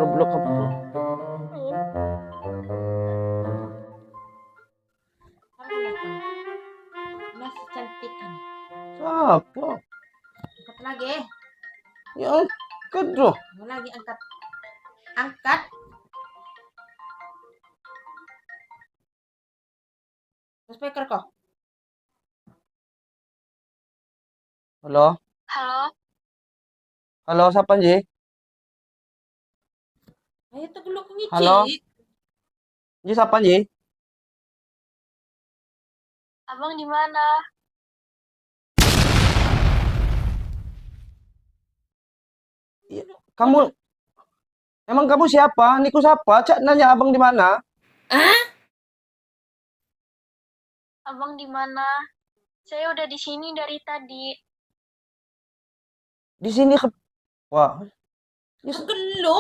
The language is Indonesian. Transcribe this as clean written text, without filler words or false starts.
Roblox ka po. Mas cantik kan. Siapa? Angkat lagi. Ya angkat loh. Mau lagi angkat. Angkat. Speaker kok. Halo? Halo, Halo, siapa Ji? Ayo tuh dulu Halo? ngicit. Ji siapa Ji? abang di mana? Iya, emang kamu siapa? Niku siapa? Cak nanya abang di mana? Abang di mana? Saya udah di sini dari tadi. Di sini ke. Wah. Gelo.